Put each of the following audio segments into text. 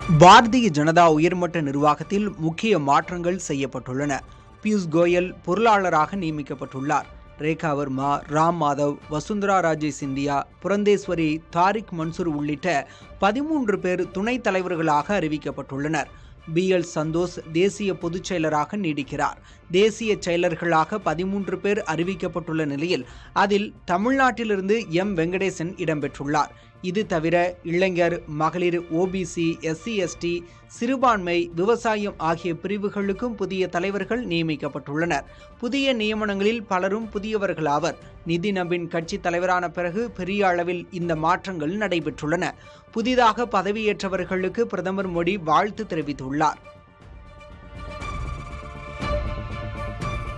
பாரதிய ஜனதா உயர்மட்ட நிர்வாகத்தில் முக்கிய மாற்றங்கள் செய்யப்பட்டுள்ளன. பியூஷ் கோயல் பொருளாளராக நியமிக்கப்பட்டுள்ளார். ரேகா வர்மா, ராம் மாதவ், வசுந்தரா ராஜே சிந்தியா, புரந்தேஸ்வரி, தாரிக் மன்சூர் உள்ளிட்ட 13 பேர் துணைத் தலைவர்களாக அறிவிக்கப்பட்டுள்ளனர். BL சந்தோஷ் தேசிய பொதுச் செயலராக நீடிக்கிறார். தேசிய செயலர்களாக 13 பேர் அறிவிக்கப்பட்டுள்ள நிலையில் அதில் தமிழ்நாட்டிலிருந்து வெங்கடேசன் இடம்பெற்றுள்ளார். இது தவிர இளைஞர், மகளிர், OBC, SC/ST, சிறுபான்மை, விவசாயம் ஆகிய பிரிவுகளுக்கும் புதிய தலைவர்கள் நியமிக்கப்பட்டுள்ளனர். புதிய நியமனங்களில் பலரும் புதியவர்களாவர். நிதின் நபின் கட்சி தலைவரான பிறகு பெரிய அளவில் இந்த மாற்றங்கள் நடைபெற்றுள்ளன. புதிதாக பதவியேற்றவர்களுக்கு பிரதமர் மோடி வாழ்த்து தெரிவித்துள்ளார்.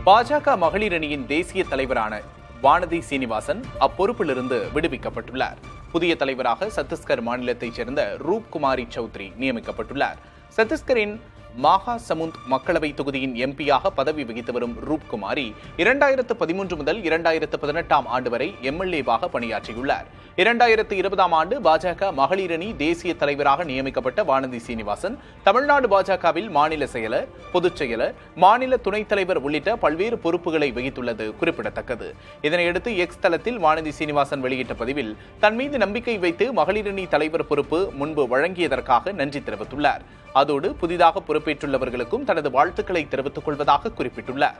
பாஜக மகளிர் அணியின் தேசிய தலைவரான வானதி சீனிவாசன் அப்பொறுப்பிலிருந்து விடுவிக்கப்பட்டுள்ளார். புதிய தலைவராக சத்தீஸ்கர் மாநிலத்தைச் சேர்ந்த ரூப் குமாரி சௌத்ரி நியமிக்கப்பட்டுள்ளார். சத்தீஸ்கரின் மாகா சமுந்த் மக்களவை தொகுதியின் MP-யாக பதவி வகித்து வரும் ரூப் குமாரி 2013 முதல் 2018 ஆண்டு வரை MLA-வாக பணியாற்றியுள்ளார். 2020 ஆண்டு பாஜக மகளிர் அணி தேசிய தலைவராக நியமிக்கப்பட்ட வானதி சீனிவாசன் தமிழ்நாடு பாஜகவில் மாநில செயலர், பொதுச் செயலர், மாநில துணைத் தலைவர் உள்ளிட்ட பல்வேறு பொறுப்புகளை வகித்துள்ளது குறிப்பிடத்தக்கது. இதனையடுத்து X தளத்தில் வானதி சீனிவாசன் வெளியிட்ட பதிவில் தன் மீது நம்பிக்கை வைத்து மகளிர் அணி தலைவர் பொறுப்பு முன்பு வழங்கியதற்காக நன்றி தெரிவித்துள்ளார். அதோடு புதிதாக பொறுப்பேற்றுள்ளவர்களுக்கும் தனது வாழ்த்துக்களை தெரிவித்துக் கொள்வதாக குறிப்பிட்டுள்ளார்.